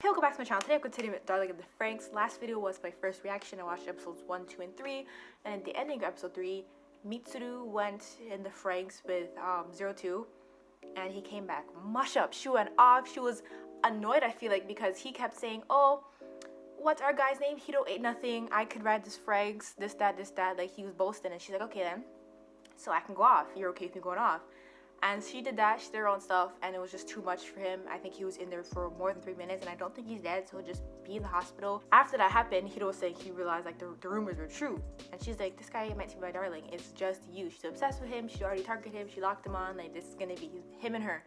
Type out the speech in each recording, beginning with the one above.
Hey, welcome back to my channel. Today I'm continuing with Darling of the FRANXX. Last video was my first reaction. I watched episodes 1, 2, and 3. And at the ending of episode 3, Mitsuru went in the FRANXX with 02. And he came back mush up. She went off. She was annoyed, I feel like, because he kept saying, oh, what's our guy's name? He don't eat nothing. I could ride this FRANXX. This, that. Like, he was boasting. And she's like, okay then. So I can go off. You're okay with me going off? And she did that, she did her own stuff, and it was just too much for him. I think he was in there for more than 3 minutes, and I don't think he's dead, so he'll just be in the hospital. After that happened, Hiro was saying he realized like the rumors were true. And she's like, this guy meant to be my darling, it's just you. She's obsessed with him, she already targeted him, she locked him on, like this is gonna be him and her.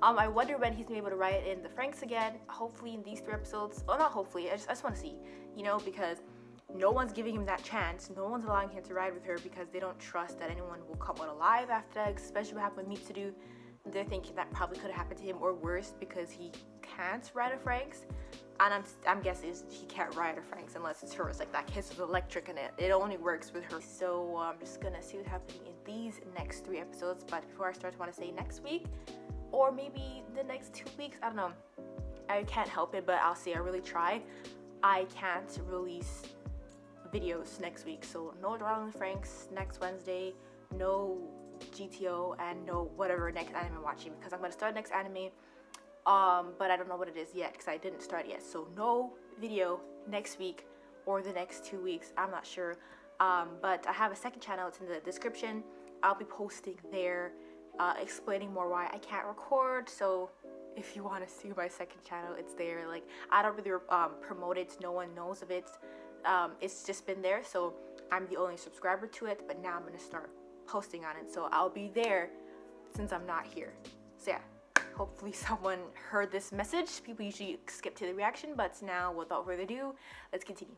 I wonder when he's gonna be able to ride in the FRANXX again, hopefully in these 3 episodes. Oh, not hopefully, I just wanna see, you know, because no one's giving him that chance. No one's allowing him to ride with her because they don't trust that anyone will come out alive after that, especially what happened with Mitsuru. They're thinking that probably could have happened to him or worse because he can't ride a FRANXX. And I'm guessing he can't ride a FRANXX unless it's hers. Like that kiss is electric in it. It only works with her. So I'm just gonna see what's happening in these next 3 episodes. But before I start, I want to say next week or maybe the next 2 weeks. I don't know. I can't help it, but I'll say I really try. I can't release videos next week. So no Darling FRANXX next Wednesday. No GTO and no whatever next anime I'm watching because I'm gonna start next anime but I don't know what it is yet because I didn't start yet, so no video next week or the next 2 weeks. I'm not sure, but I have a second channel. It's in the description. I'll be posting there explaining more why I can't record, so if you want to see my second channel, it's there. Like I don't really promote it, no one knows of it. It's just been there, so I'm the only subscriber to it, but now I'm gonna start posting on it, so I'll be there since I'm not here. So yeah, hopefully someone heard this message. People usually skip to the reaction, but now without further ado, let's continue.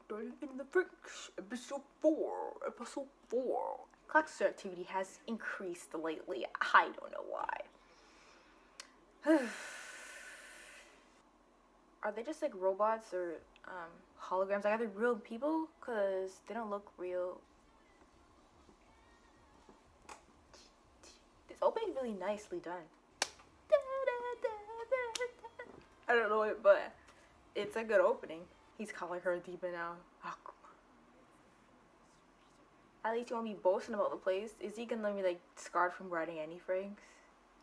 In the FRANXX, episode 4. KÄUSU activity has increased lately. I don't know why. Are they just like robots or holograms? Like, are they real people? Because they don't look real. This opening is really nicely done. I don't know it, but it's a good opening. He's calling her a diva now. At least you won't be boasting about the place. Is he gonna let me like scarred from riding any FRANXX?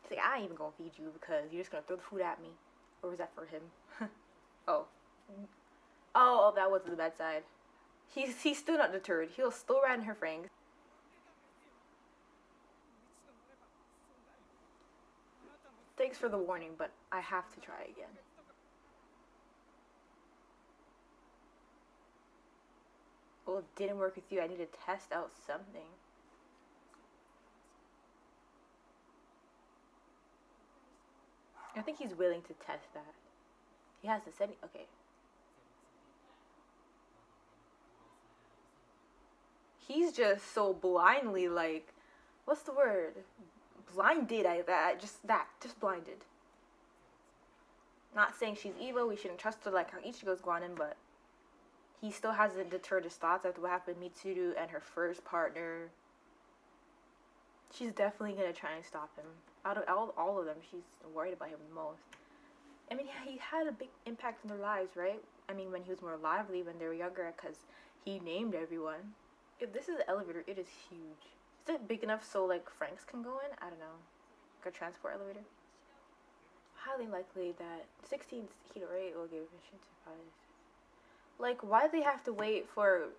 He's like, I ain't even gonna feed you because you're just gonna throw the food at me. Or was that for him? Oh, that was the bad side. He's still not deterred. He'll still ride in her FRANXX. Thanks for the warning, but I have to try again. Well, it didn't work with you. I need to test out something. I think he's willing to test that. He has to send. Okay. He's just so blindly like, what's the word? Blinded. Just blinded. Not saying she's evil, we shouldn't trust her like how Ichigo's gone in, but he still hasn't deterred his thoughts after what happened with Mitsuru and her first partner. She's definitely gonna try and stop him. Out of all of them, she's worried about him the most. I mean, he had a big impact in their lives, right? I mean, when he was more lively when they were younger, because he named everyone. If this is an elevator, it is huge. Is it big enough so like FRANXX can go in? I don't know. Like a transport elevator. Highly likely that 16th Hidore will give permission to pilot. Like, why do they have to wait for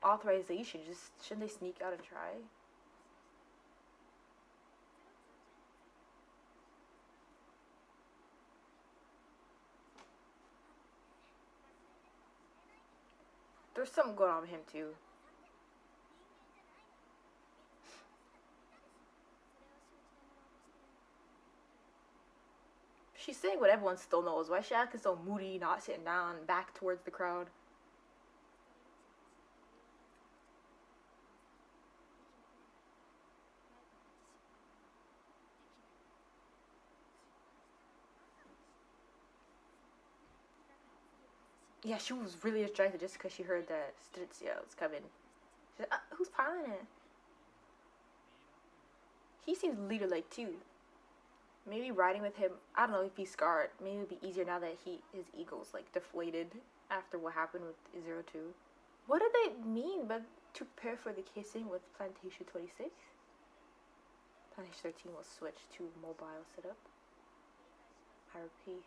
authorization? Just shouldn't they sneak out and try? There's something going on with him too. She's saying what everyone still knows. Why is she acting so moody, not sitting down, back towards the crowd? Yeah, she was really distracted just because she heard that Strizia was coming. She's like, who's piloting it? He seems leader-like too. Maybe riding with him, I don't know if he's scarred. Maybe it'd be easier now that his ego's like deflated after what happened with 02. What do they mean by to prepare for the kissing with Plantation 26? Plantation 13 will switch to mobile setup. I repeat,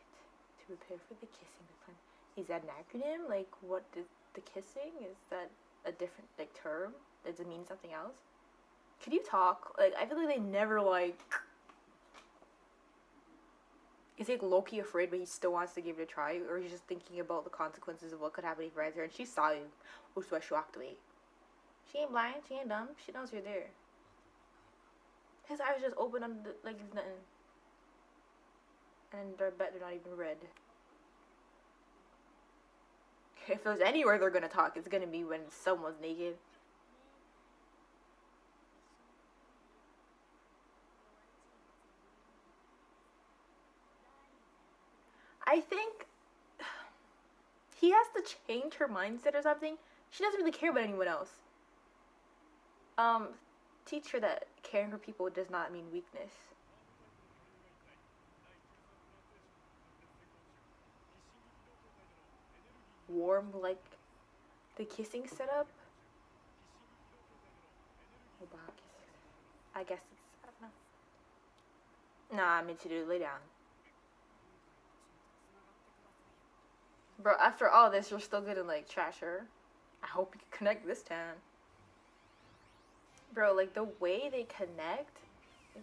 to prepare for the kissing with Plantation. Is that an acronym? Like, what is the kissing? Is that a different like term? Does it mean something else? Can you talk? Like, I feel like they never like. Is like Loki afraid, but he still wants to give it a try, or he's just thinking about the consequences of what could happen if he rides her? And she saw you, which is why she walked away. She ain't blind. She ain't dumb. She knows you're there. His eyes just open up like it's nothing, and I bet they're not even red. If there's anywhere they're gonna talk, it's gonna be when someone's naked. I think he has to change her mindset or something. She doesn't really care about anyone else. Teach her that caring for people does not mean weakness. Warm like the kissing setup. I guess it's, I don't know. Nah, I'm into it. Lay down. Bro, after all this, you're still gonna like trash her. I hope you can connect this time. Bro, like the way they connect,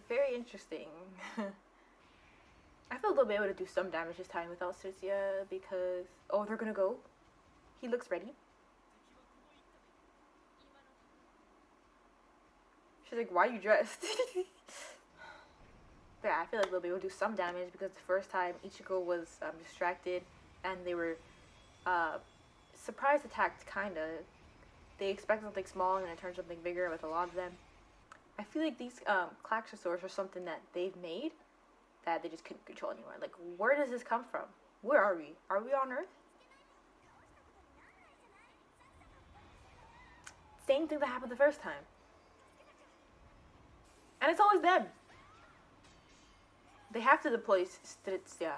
very interesting. I feel like they'll be able to do some damage this time without Sucia because, oh, they're gonna go. He looks ready. She's like, why are you dressed? But yeah, I feel like they'll be able to do some damage because the first time Ichigo was distracted and they were surprise attacked, kinda. They expect something small and it turns something bigger with a lot of them. I feel like these KÄUSU are something that they've made that they just couldn't control anymore. Like, where does this come from? Where are we? Are we on Earth? Same thing that happened the first time. And it's always them. They have to deploy yeah.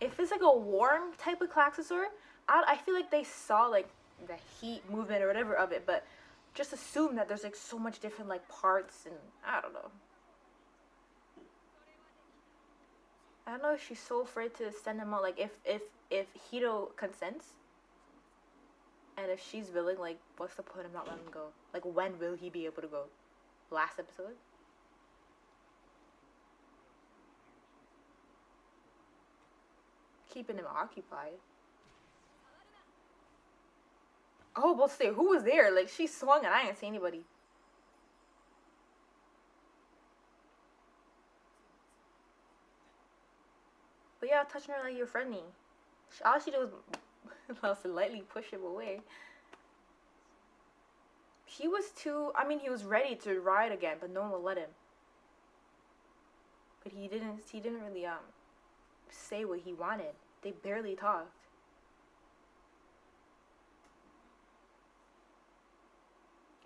If it's like a warm type of KÄUSU, I feel like they saw like the heat movement or whatever of it, but just assume that there's like so much different like parts and I don't know. I don't know if she's so afraid to send him out. Like if Hito consents, and if she's willing, like what's the point of not letting him go? Like when will he be able to go? Last episode. Keeping him occupied. Oh, but say who was there? Like she swung and I didn't see anybody. But yeah, touching her like you're friendly. All she did was lightly push him away. He was too. I mean, he was ready to ride again, but no one would let him. But he didn't. He didn't really say what he wanted. They barely talked.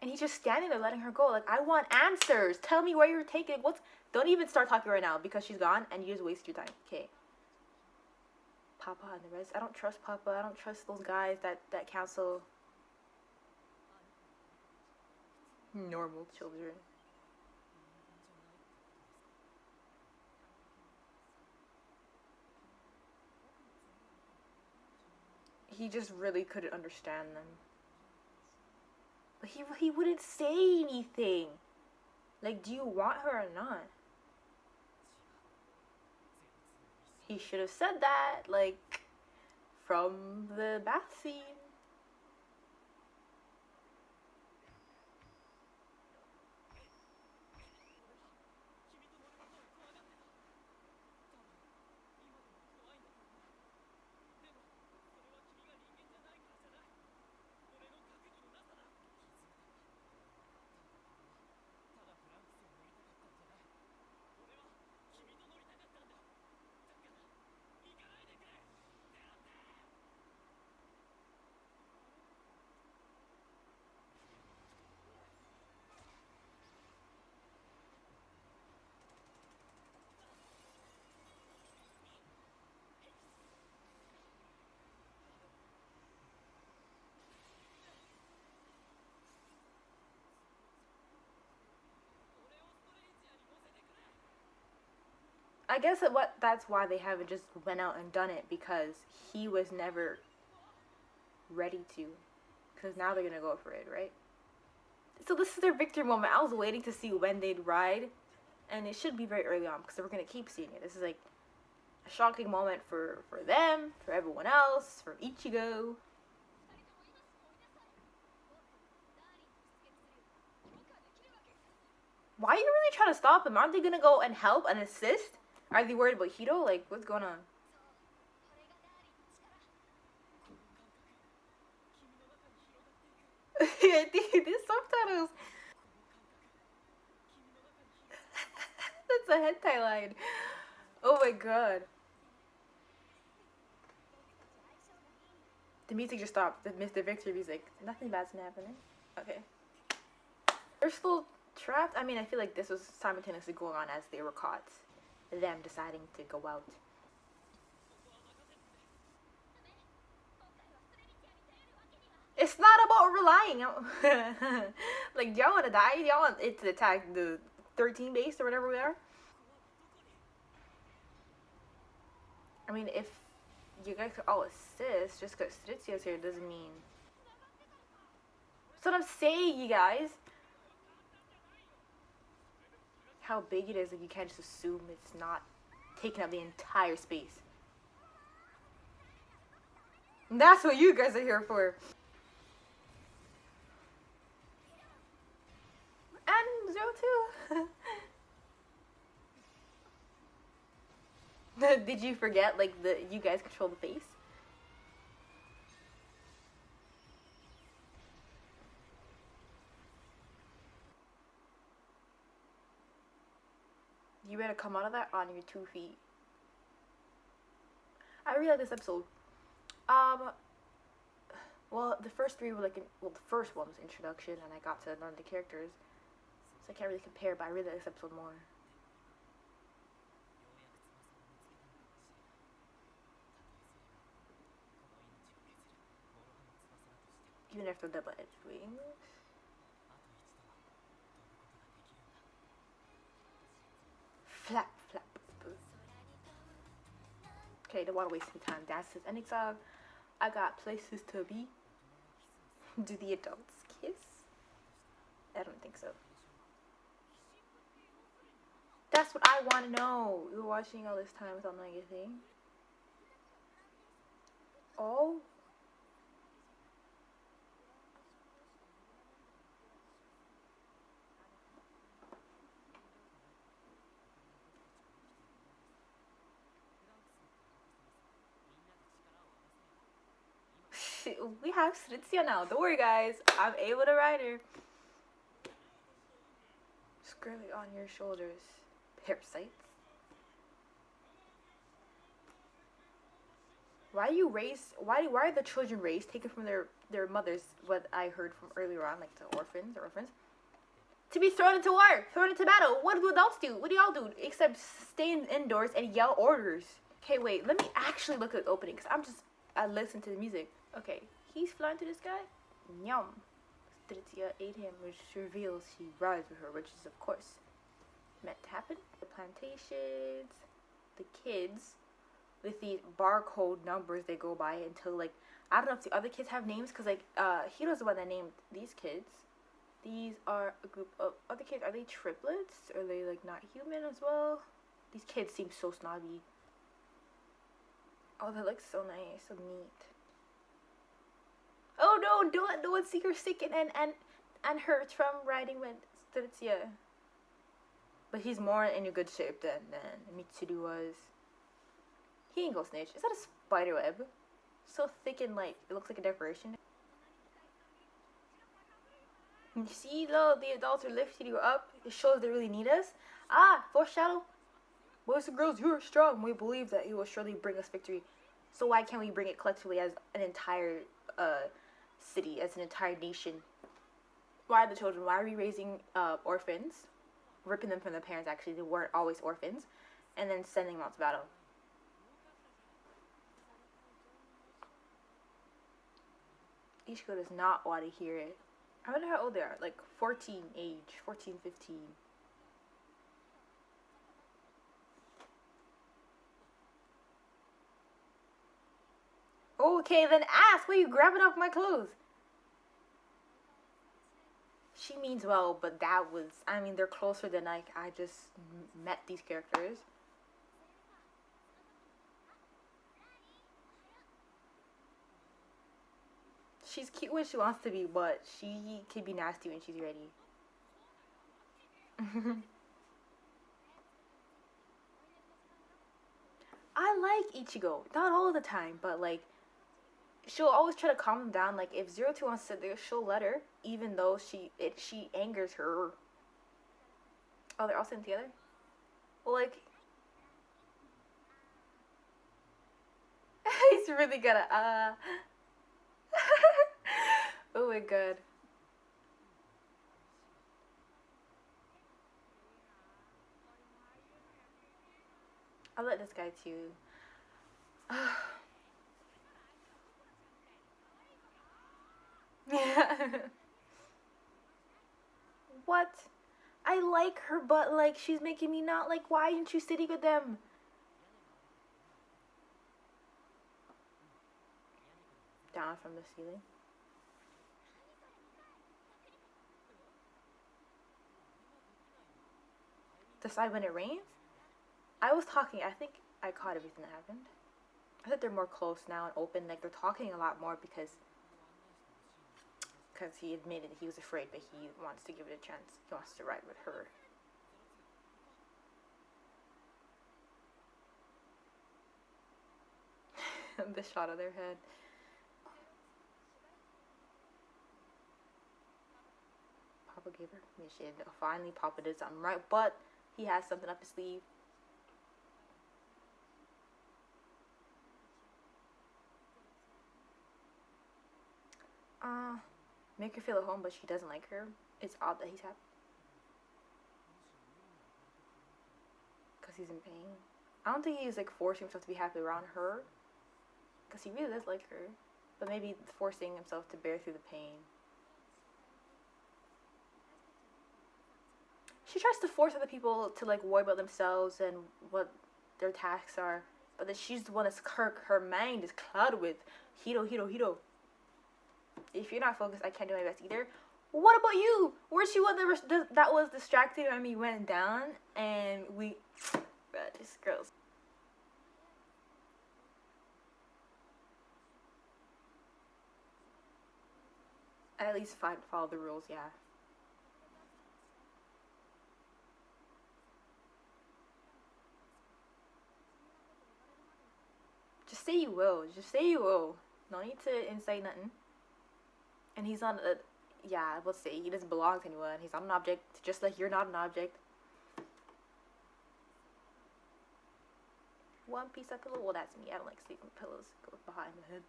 And he's just standing there letting her go. Like, I want answers. Tell me where you're taking. What's? Don't even start talking right now because she's gone and you just waste your time. Okay. Papa and the rest. I don't trust Papa. I don't trust those guys that counsel normal children. He just really couldn't understand them. But he wouldn't say anything. Like, do you want her or not? He should have said that, like, from the bath scene. I guess that's why they haven't just went out and done it, because he was never ready to. Because now they're gonna go for it, right? So this is their victory moment. I was waiting to see when they'd ride, and it should be very early on because we're gonna keep seeing it. This is like a shocking moment for them, for everyone else, for Ichigo. Why are you really trying to stop him? Aren't they gonna go and help and assist? Are they worried about Hito? Like, what's going on? These subtitles. That's a hentai line. Oh my god. The music just stopped. The victory music. Nothing bad's happening. Okay. They're still trapped. I mean, I feel like this was simultaneously going on as they were caught. Them deciding to go out. It's not about relying. Like, do y'all want to die? Do y'all want it to attack the 13 base or whatever we are? I mean, if you guys could all assist, just because Ritsuya's here doesn't mean... That's what I'm saying, you guys. How big it is, like, you can't just assume it's not taking up the entire space. And that's what you guys are here for. And Zero 2. Did you forget, like, you guys control the face? You better come out of that on your 2 feet. I really like this episode. Well, the first 3 were like, the first one was introduction, and I got to learn the characters, so I can't really compare. But I really like this episode more. Even after double-edged wings. Flap, flap. Okay, don't want to waste any time. Dances and exile. I got places to be. Do the adults kiss? I don't think so. That's what I want to know. You were watching all this time without knowing anything. Oh. We have Ritsuya now. Don't worry, guys. I'm able to ride her. Squarely on your shoulders. Parasites. Why do you raise? Why are the children raised taken from their mothers? What I heard from earlier on, like the orphans, to be thrown into war, thrown into battle. What do adults do? What do y'all do except stay indoors and yell orders? Okay, wait. Let me actually look at the opening because I listen to the music. Okay, he's flying to the sky. Yum. Ritsuya ate him, which reveals he rides with her, which is of course meant to happen. The plantations, the kids with these barcode numbers they go by until, like, I don't know if the other kids have names, because, like, Hito's the one that named these kids. These are a group of other kids. Are they triplets? Are they, like, not human as well? These kids seem so snobby. Oh, that looks so nice, so neat. Oh no, don't let no one see her sick and hurt from riding with Ritsuya. But he's more in a good shape than Mitsuru was. He ain't go snitch. Is that a spider web? So thick and light, it looks like a decoration. You see, though, the adults are lifting you up. It shows they really need us. Ah, foreshadow. Boys and girls, you are strong. We believe that you will surely bring us victory. So why can't we bring it collectively as an entire city, as an entire nation? Why are the children? Why are we raising orphans? Ripping them from their parents, actually. They weren't always orphans. And then sending them out to battle. Ichigo does not want to hear it. I wonder how old they are. Like 14 age. 14, 15. Okay, then ask. Why are you grabbing off my clothes? She means well, but that was, I mean, they're closer than I just met these characters. She's cute when she wants to be, but she can be nasty when she's ready. I like Ichigo. Not all the time, but like she'll always try to calm him down. Like if Zero Two wants to sit there, she'll let her, even though she angers her. Oh, they're all sitting together. Well, like he's really gonna oh my god. I like this guy too. Yeah. What? I like her, but like she's making me not like. Why aren't you sitting with them? Down from the ceiling. Decide when it rains. I was talking. I think I caught everything that happened. I think they're more close now and open. Like they're talking a lot more because he admitted he was afraid, but he wants to give it a chance. He wants to ride with her. The shot of their head. Papa gave her permission. Finally, Papa did something right, but he has something up his sleeve. Make her feel at home, but she doesn't like her. It's odd that he's happy. Because he's in pain. I don't think he's like forcing himself to be happy around her. Because he really does like her. But maybe forcing himself to bear through the pain. She tries to force other people to like worry about themselves and what their tasks are. But then she's the one that's her mind is clouded with Hito, Hito, Hito. If you're not focused, I can't do my best either. What about you? Where's she one that was distracted when we went down and we... Bruh, this girl's... At least follow the rules, yeah. Just say you will. Just say you will. No need to incite nothing. And he's not a... Yeah, let's say he doesn't belong to anyone. He's not an object, just like you're not an object. One piece of pillow? Well, that's me. I don't like sleeping with pillows behind the head.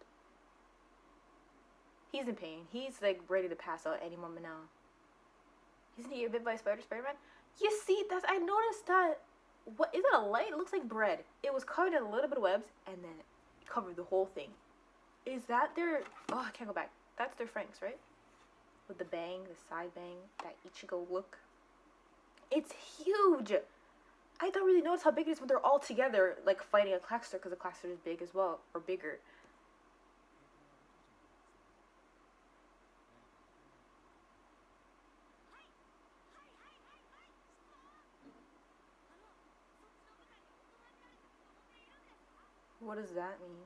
He's in pain. He's like ready to pass out any moment now. Isn't he bit by a spider, Spider-Man? You see, that's... I noticed that... What is that, a light? It looks like bread. It was covered in a little bit of webs, and then it covered the whole thing. Is that their... Oh, I can't go back. That's their FRANXX, right? With the bang, the side bang, that Ichigo look. It's huge! I don't really notice how big it is when they're all together, like fighting a KÄUSU, because the KÄUSU is big as well, or bigger. What does that mean?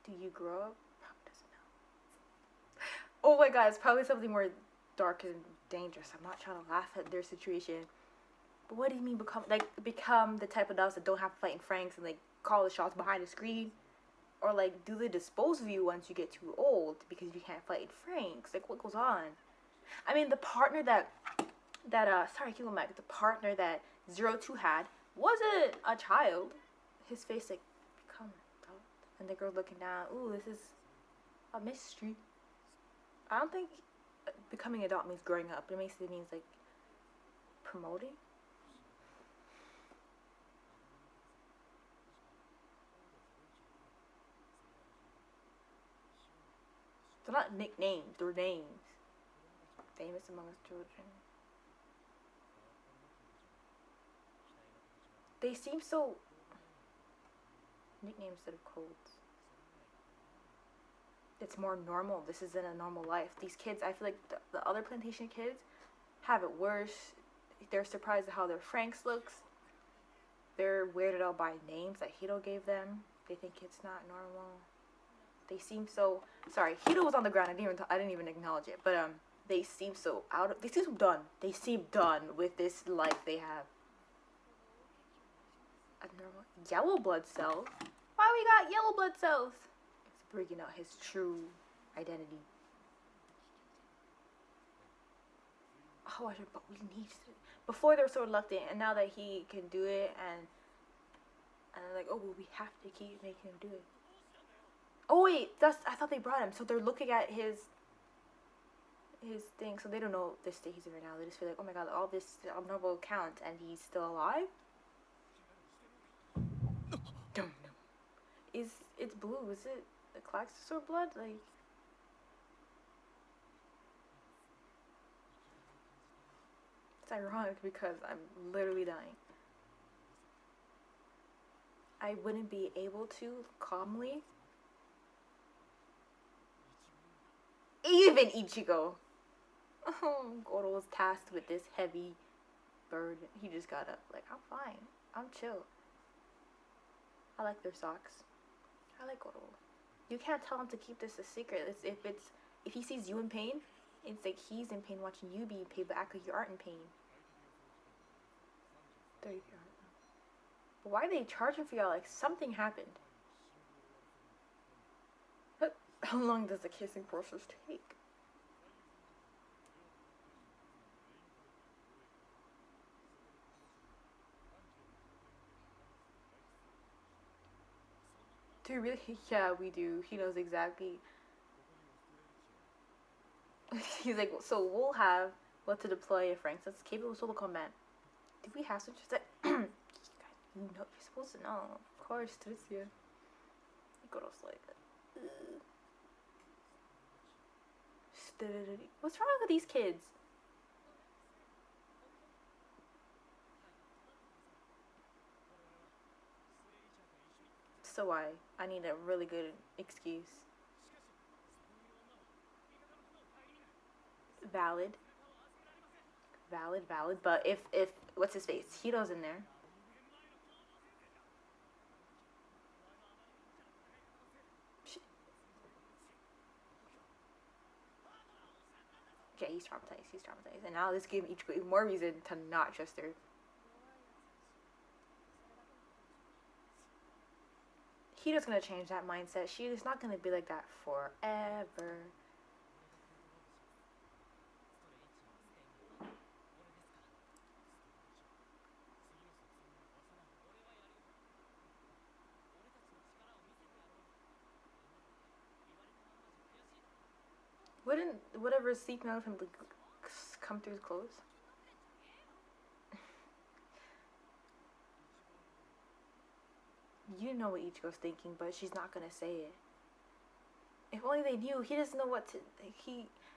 Do you grow up? Probably doesn't know. Oh my god, it's probably something more dark and dangerous. I'm not trying to laugh at their situation. But what do you mean become the type of dogs that don't have to fight in FRANXX and like call the shots behind the screen? Or like do they dispose of you once you get too old because you can't fight in FRANXX? Like what goes on? I mean the partner that sorry, keep going back. The partner that 02 had wasn't a child. His face like become adult. And the girl looking down, ooh, this is a mystery. I don't think becoming adult means growing up. It means like promoting. They're not nicknames, they're names. Famous among us children. They seem so nicknames instead of codes. it's more normal. This isn't a normal life. These kids, I feel like the other plantation kids have it worse. They're surprised at how their FRANXX looks. They're weirded out by names that Hiro gave them. They think it's not normal. They seem so sorry. Hiro was on the ground. I didn't even acknowledge it. But they seem so they seem done. They seem done with this life they have. A normal yellow blood cells. Why we got yellow blood cells? It's bringing out his true identity. Oh, but we need to. Before they were so reluctant, and now that he can do it, and they're like, oh, well, we have to keep making him do it. Oh wait, I thought they brought him. So they're looking at his thing. So they don't know this state he's in right now. They just feel like, oh my god, all this abnormal count, and he's still alive. Don't know. It's blue? Is it the KบํЯУSU blood? Like. It's ironic because I'm literally dying. I wouldn't be able to calmly. Even Ichigo. Oh, Goro was tasked with this heavy burden. He just got up. Like, I'm fine. I'm chill. I like their socks. I like Goro. You can't tell him to keep this a secret. If he sees you in pain, it's like he's in pain watching you be in pain, but act like you aren't in pain. There you go. But why are they charging for y'all? Like something happened. But how long does the kissing process take? Do you really? Yeah, we do. He knows exactly. He's like, so we'll have what to deploy if FRANXX is capable of solo combat. Do we have such that? You know, you're supposed to know. Of course, Tricia. Goro's like, what's wrong with these kids? So I need a really good excuse. Valid. But if what's his face? Hiro's in there. Okay, he's traumatized. And now this gave Ichigo even more reason to not trust her. Hiro's gonna change that mindset. She is not gonna be like that forever. Wouldn't whatever's seeping out of him come through his clothes? You know what Ichigo's thinking, but she's not gonna say it. If only they knew. He doesn't know what to.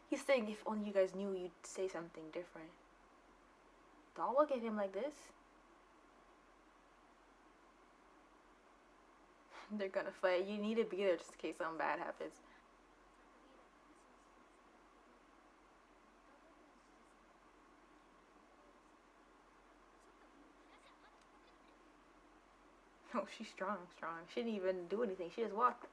He's saying if only you guys knew, you'd say something different. Don't look at him like this. They're gonna fight. You need to be there just in case something bad happens. Oh, she's strong. She didn't even do anything. She just walked.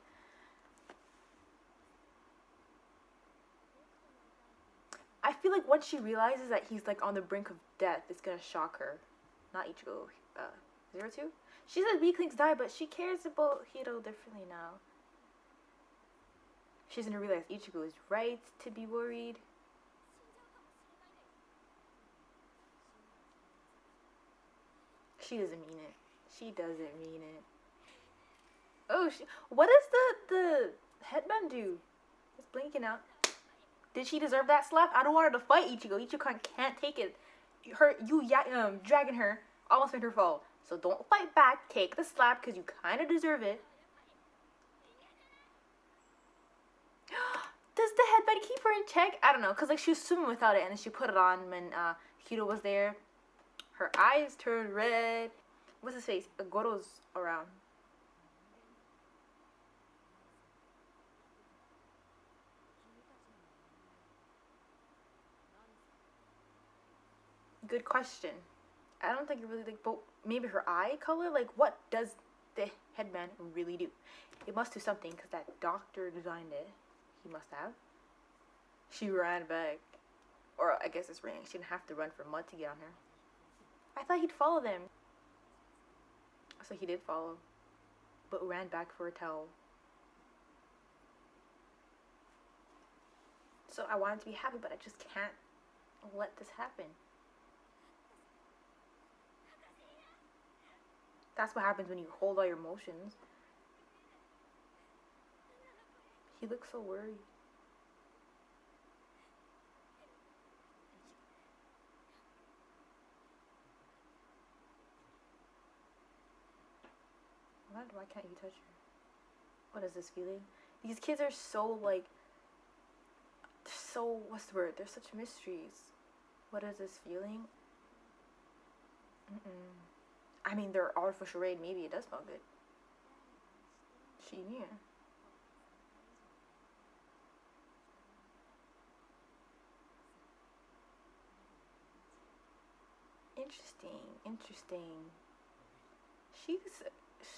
I feel like once she realizes that he's like on the brink of death, it's gonna shock her. Not Ichigo. 02? She said weaklings die, but she cares about Hiro differently now. She's gonna realize Ichigo is right to be worried. She doesn't mean it. She doesn't mean it. Oh, what does the headband do? It's blinking out. Did she deserve that slap? I don't want her to fight Ichigo. Ichigo can't take it. Dragging her almost made her fall. So don't fight back. Take the slap because you kind of deserve it. Does the headband keep her in check? I don't know, because like she was swimming without it and then she put it on when Hiro was there. Her eyes turned red. What's his face? Goro's around. Good question. I don't think it really like, but maybe her eye color. Like, what does the headband really do? It must do something because that doctor designed it. He must have. She ran back, or I guess it's raining. She didn't have to run for mud to get on her. I thought he'd follow them. So he did follow, but ran back for a towel. So I wanted to be happy, but I just can't let this happen. That's what happens when you hold all your emotions. He looks so worried. Why can't you touch her? What is this feeling? These kids are so like, so, what's the word? They're such mysteries. What is this feeling? I mean, they're artificial rain. Maybe it does smell good. She knew. Interesting. She's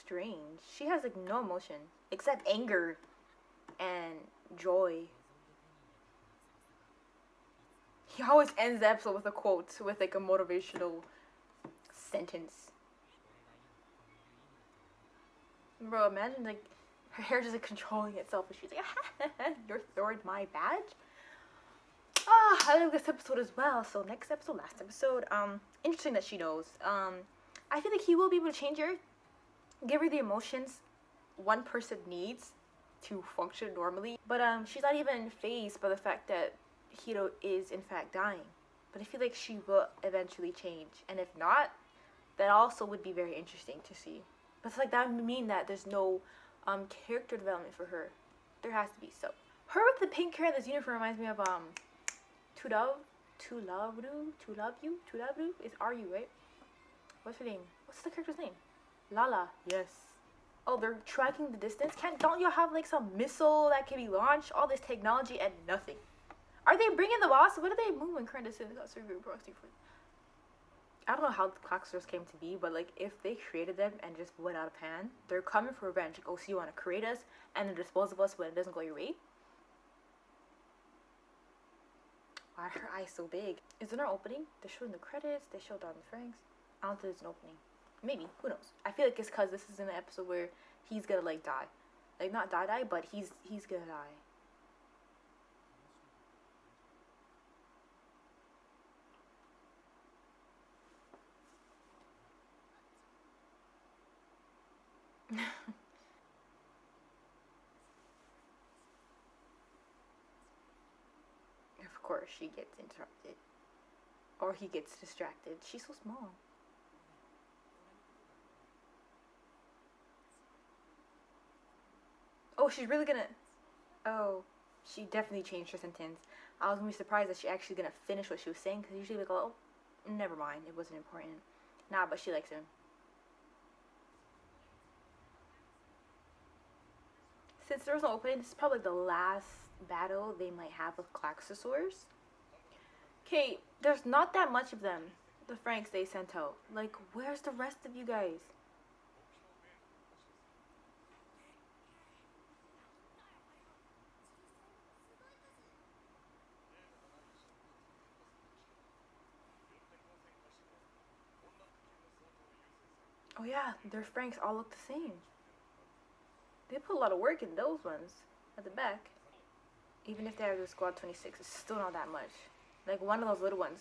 strange. She has like no emotion except anger and joy. He always ends the episode with a quote, with like a motivational sentence. Bro, imagine like her hair just like controlling itself and she's like, you're throwing my badge? I love this episode as well. So next episode, last episode, interesting that she knows. I feel like he will be able to change her, give her the emotions one person needs to function normally. But she's not even fazed by the fact that Hiro is in fact dying. But I feel like she will eventually change, and if not, that also would be very interesting to see. But it's like that would mean that there's no character development for her. There has to be. So her with the pink hair in this uniform reminds me of To Love You is RU, right? What's her name? What's the character's name? Lala. Yes. Oh, they're tracking the distance. Don't you have like some missile that can be launched? All this technology and nothing. Are they bringing the boss? What are they moving? Current distance. I don't know how the KÄUSU came to be, but like if they created them and just went out of hand, they're coming for revenge. Like, oh, so you want to create us and then dispose of us when it doesn't go your way? Why are her eyes so big? Is there no opening? They're showing the credits. They showed down the FRANXX. I don't think there's an opening. Maybe. Who knows? I feel like it's because this is in the episode where he's gonna like die. Like not die, but he's gonna die. Of course, she gets interrupted. Or he gets distracted. She's so small. Oh, she's really gonna... Oh, she definitely changed her sentence. I was gonna be surprised that she actually gonna finish what she was saying, because usually like, oh, never mind, it wasn't important. Nah, but she likes him. Since there was no opening, this is probably the last battle they might have with KÄUSU. Okay, there's not that much of them, the FRANXX they sent out. Like, where's the rest of you guys? Oh yeah, their FRANXX all look the same. They put a lot of work in those ones at the back. Even if they have the squad 26, it's still not that much. Like one of those little ones.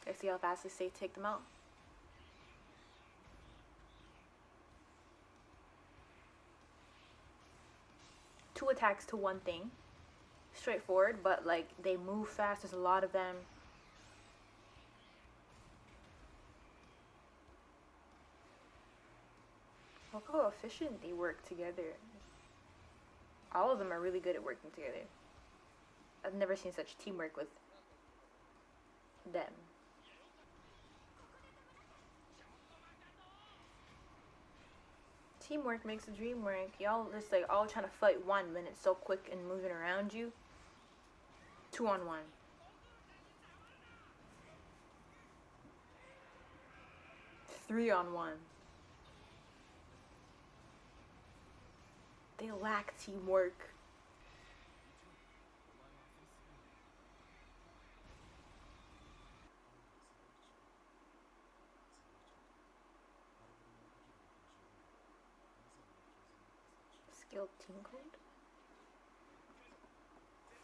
I see how fast they say take them out. Two attacks to one thing. Straightforward, but like they move fast. There's a lot of them. Look how efficient they work together. All of them are really good at working together. I've never seen such teamwork with them. Teamwork makes the dream work. Y'all just like all trying to fight one when it's so quick and moving around you. 2-on-1. 3-on-1. They lack teamwork. Skilled team code?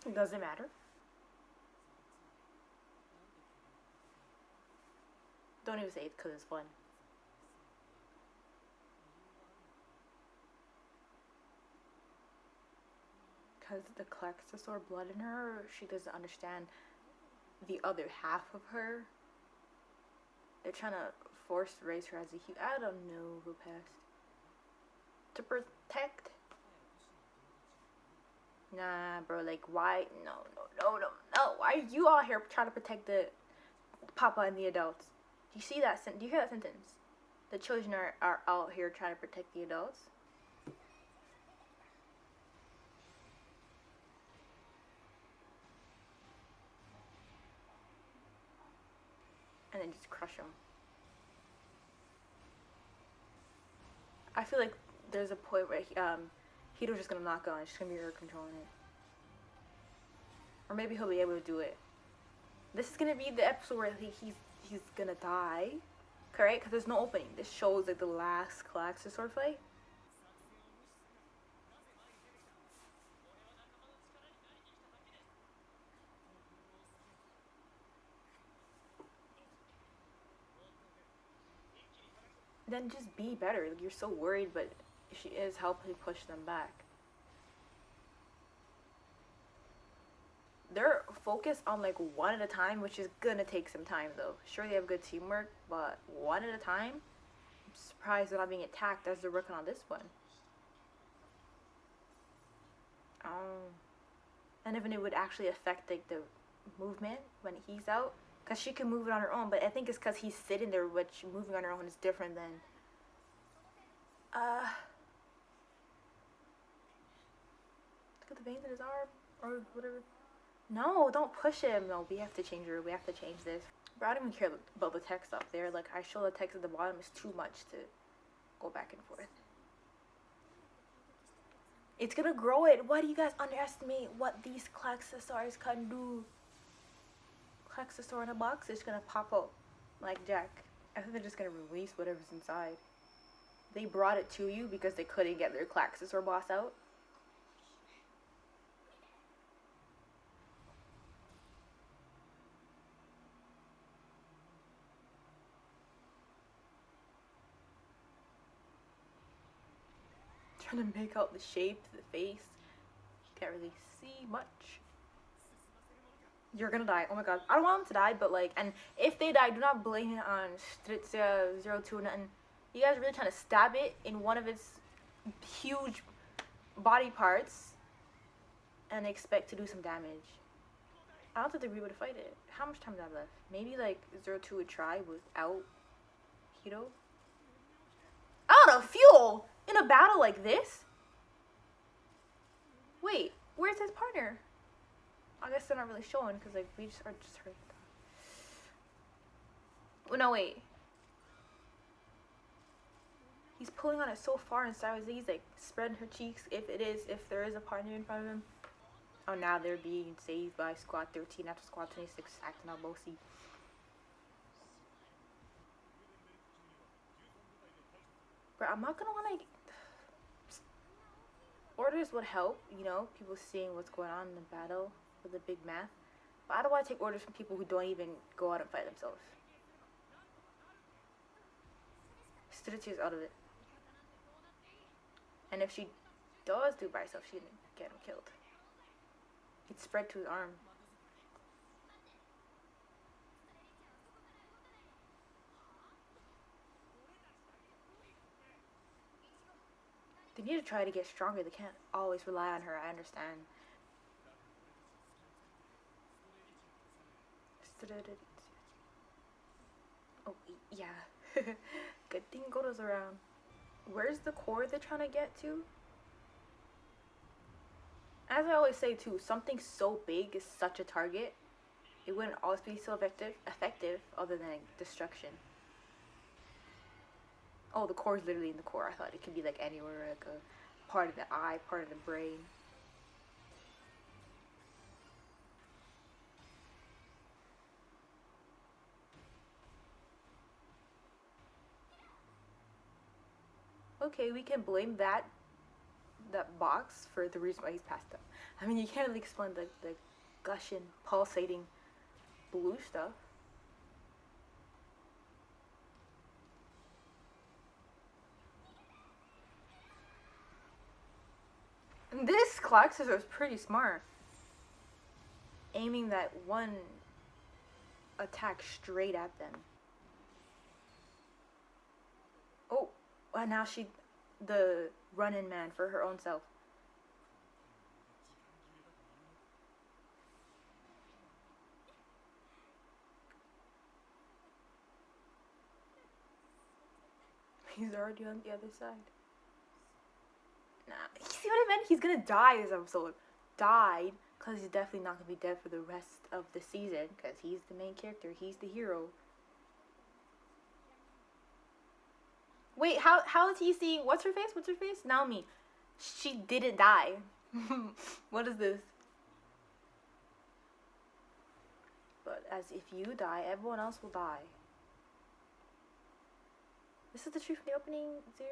It doesn't matter. Don't even say it because it's fun. Because the KÄUSU blood in her, she doesn't understand the other half of her. They're trying to force raise her as a human. I don't know who passed. To protect? Nah, bro, like, why? No. Why are you all here trying to protect the papa and the adults? Do you see that? Do you hear that sentence? The children are out here trying to protect the adults. And then just crush them. I feel like there's a point where Hito's just gonna knock on. It's just gonna be her controlling it. Or maybe he'll be able to do it. This is gonna be the episode where he's gonna die, correct? Because there's no opening. This shows like the last KÄUSU fight. Then just be better. Like, you're so worried, but she is helping push them back. They're focused on like one at a time, which is gonna take some time though. Sure, they have good teamwork, but one at a time. I'm surprised they're not being attacked as they're working on this one. And even it would actually affect like the movement when he's out, because she can move it on her own. But I think it's because he's sitting there, which moving on her own is different than. Look at the veins in his arm or whatever. No, don't push him. No, we have to change her. We have to change this. But I don't even care about the text up there. Like, I show the text at the bottom is too much to go back and forth. It's gonna grow it. Why do you guys underestimate what these KÄUSU can do? KÄUSU in a box is gonna pop up like Jack. I think they're just gonna release whatever's inside. They brought it to you because they couldn't get their KÄUSU boss out. Trying to make out the shape, the face. Can't really see much. You're gonna die. Oh my god. I don't want them to die, but like, and if they die, do not blame it on KÄUSU nothing. You guys are really trying to stab it in one of its huge body parts and expect to do some damage. I don't think they'd be able to fight it. How much time do I have left? Maybe like 02 would try without Hito. Out of fuel in a battle like this? Wait, where's his partner? I guess they're not really showing because like we just heard. Oh, no, wait. He's pulling on it so far and sideways. He's like spreading her cheeks if there is a partner in front of him. Oh, now they're being saved by Squad 13 after Squad 26 acting all bossy. But I'm not gonna wanna. Orders would help, you know, people seeing what's going on in the battle with the big math. But I don't want to take orders from people who don't even go out and fight themselves. Strategy is out of it. And if she does do it by herself, she can get him killed. It's spread to his arm. They need to try to get stronger. They can't always rely on her. I understand. Oh, yeah. Good thing Goto's around. Where's the core they're trying to get to? As I always say too, something so big is such a target. It wouldn't always be so effective other than destruction. Oh, the core is literally in the core. I thought it could be like anywhere, like a part of the eye, part of the brain. Okay, we can blame that box for the reason why he's passed out. I mean, you can't really explain the gushing, pulsating blue stuff. And this KÄUSU was pretty smart, aiming that one attack straight at them. Oh, and now she, the run-in man for her own self. He's already on the other side. Nah, you see what I meant? He's gonna die this episode. Died, because he's definitely not gonna be dead for the rest of the season, because he's the main character. He's the hero. Wait, how is he seeing? What's her face? What's her face? Naomi. She didn't die. What is this? But as if you die, everyone else will die. This is the truth from the opening 02.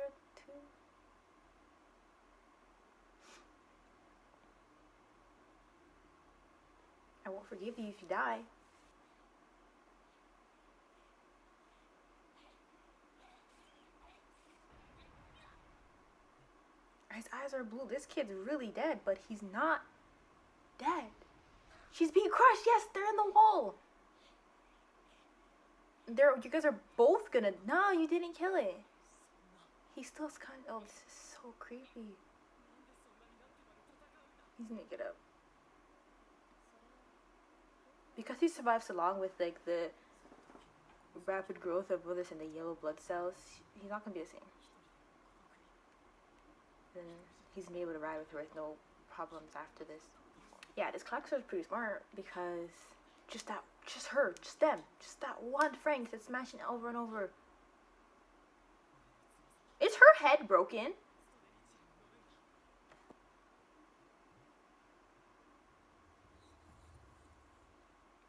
I won't forgive you if you die. His eyes are blue. This kid's really dead, but he's not dead. She's being crushed. Yes, they're in the wall. You guys are both gonna. No, you didn't kill it. He's still kind of. Oh, this is so creepy. He's gonna get up. Because he survived so long with like the rapid growth of withers and the yellow blood cells, he's not gonna be the same. Then he's gonna be able to ride with her with no problems after this. Yeah, this KÄUSU is pretty smart because just that one FRANXX that's smashing it over and over. Is her head broken?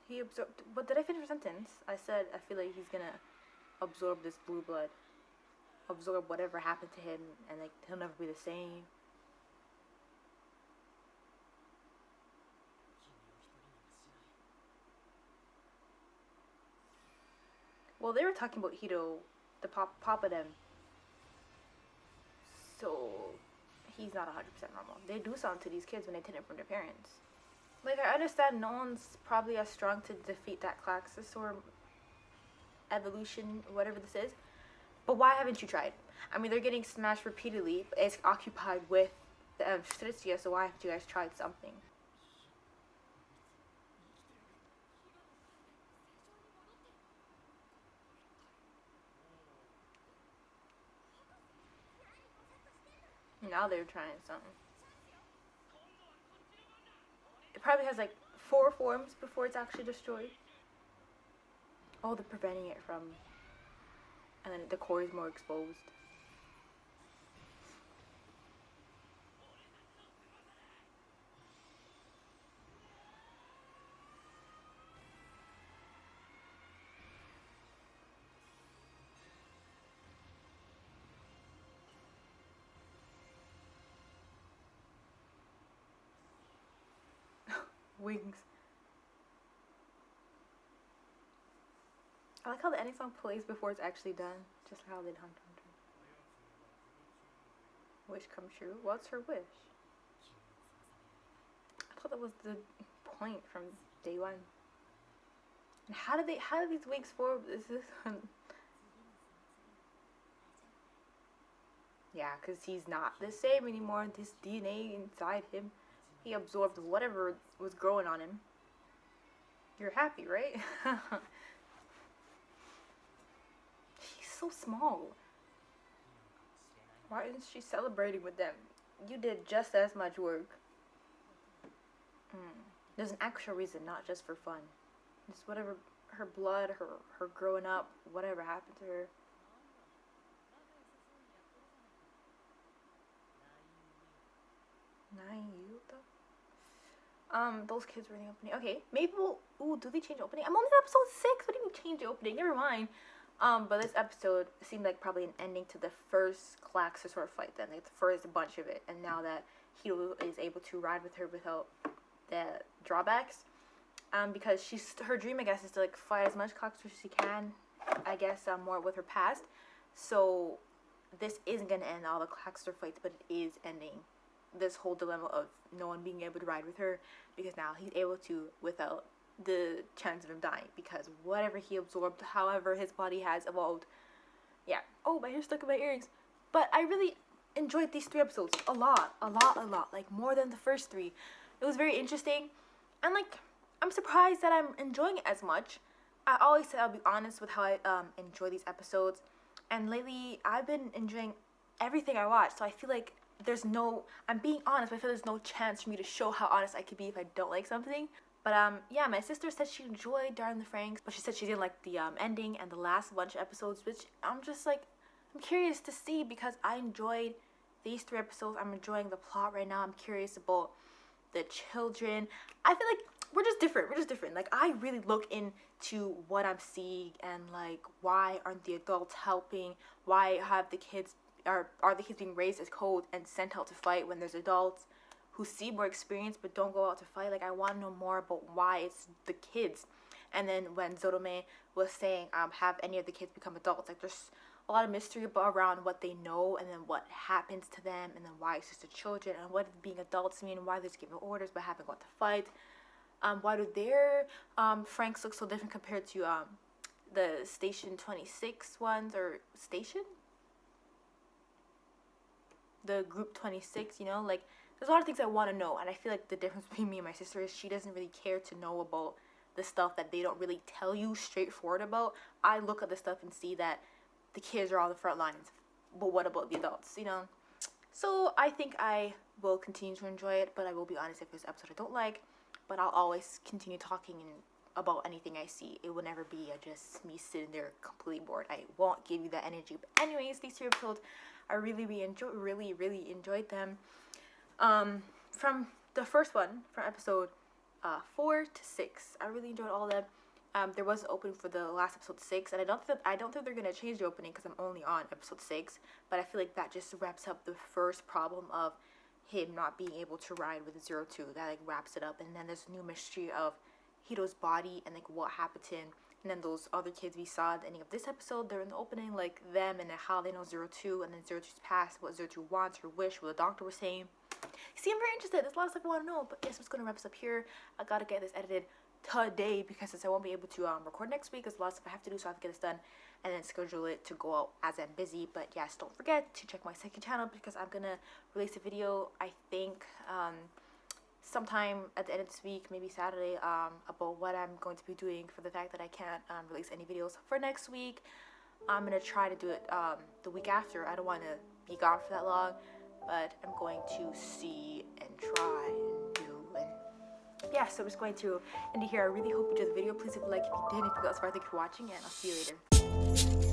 He absorbed. But did I finish a sentence? I said I feel like he's gonna absorb this blue blood, absorb whatever happened to him, and like he'll never be the same. Well, they were talking about Hito, the papa them. So he's not 100% normal. They do something to these kids when they take it from their parents. Like, I understand no one's probably as strong to defeat that KÄUSU or evolution, whatever this is. But why haven't you tried? I mean, they're getting smashed repeatedly. It's occupied with the Stritzia, so why haven't you guys tried something? Now they're trying something. It probably has like 4 forms before it's actually destroyed. Oh, they're preventing it from... And then the core is more exposed. Wings. I like how the ending song plays before it's actually done. Just like how they did Hunter x Hunter. Wish come true? What's her wish? I thought that was the point from day one. And how did these wings form? Is this one? Yeah, because he's not the same anymore. This DNA inside him, he absorbed whatever was growing on him. You're happy, right? He's so small. Why isn't she celebrating with them? You did just as much work. There's an actual reason, not just for fun. Just whatever, her blood, her growing up, whatever happened to her. Those kids were in the opening. Okay, maybe we'll. Ooh, do they change the opening? I'm only on episode 6. What do you mean change the opening? Never mind. But this episode seemed like probably an ending to the first KŞAUSU fight. Then like the first bunch of it, and now that Hiro is able to ride with her without the drawbacks. Because her dream, I guess, is to like fight as much KÄUSU as she can. I guess more with her past. So this isn't gonna end all the KÄUSU fights, but it is ending this whole dilemma of no one being able to ride with her, because now he's able to without the chance of him dying, because whatever he absorbed, however his body has evolved. Yeah. Oh, my hair's stuck in my earrings. But I really enjoyed these 3 episodes a lot. Like more than the first 3. It was very interesting, and like I'm surprised that I'm enjoying it as much. I always said I'll be honest with how I enjoy these episodes, and lately I've been enjoying everything I watch. So I feel like I'm being honest, but I feel there's no chance for me to show how honest I could be if I don't like something. But yeah, my sister said she enjoyed Darling the Franxx, but she said she didn't like the ending and the last bunch of episodes, which I'm just like, I'm curious to see, because I enjoyed these 3 episodes. I'm enjoying the plot right now. I'm curious about the children. I feel like we're just different. Like, I really look into what I'm seeing, and like, why aren't the adults helping? Why have the kids are the kids being raised as cold and sent out to fight when there's adults who see more experience but don't go out to fight? Like, I want to know more about why it's the kids. And then when Zorome was saying, have any of the kids become adults, like, there's a lot of mystery around what they know, and then what happens to them, and then why it's just the children, and what does being adults mean, why they're just giving orders but haven't got to fight. Why do their FRANXX look so different compared to the Station 26 ones, or Station? The Group 26, you know? Like, there's a lot of things I want to know, and I feel like the difference between me and my sister is she doesn't really care to know about the stuff that they don't really tell you straightforward about. I look at the stuff and see that the kids are all the front lines, but what about the adults, you know? So I think I will continue to enjoy it, but I will be honest if there's an episode I don't like, but I'll always continue talking about anything I see. It will never be just me sitting there completely bored. I won't give you that energy. But anyways, these 3 episodes, I really enjoyed them. From the first one, from episode 4 to 6, I really enjoyed all of them. There was an opening for the last episode 6, and I don't think they're gonna change the opening because I'm only on episode 6. But I feel like that just wraps up the first problem of him not being able to ride with 02. That like wraps it up, and then there's a new mystery of Hiro's body and like what happened to him. And then those other kids we saw at the ending of this episode, they're in the opening, like them and how they know 02, and then 02's past, what 02 wants, her wish, what the doctor was saying. See, I'm very interested. There's a lot of stuff I want to know, but yes, I'm just gonna wrap this up here. I gotta get this edited today, because since I won't be able to record next week, there's a lot of stuff I have to do, so I have to get this done and then schedule it to go out as I'm busy. But yes, don't forget to check my second channel, because I'm gonna release a video, I think sometime at the end of this week, maybe Saturday, about what I'm going to be doing for the fact that I can't release any videos for next week. I'm gonna try to do it the week after. I don't want to be gone for that long, but I'm going to see and try and do. And yeah, so I'm just going to end it here. I really hope you enjoyed the video. Please leave a like if you did. If you got this far, thank you for watching, and I'll see you later.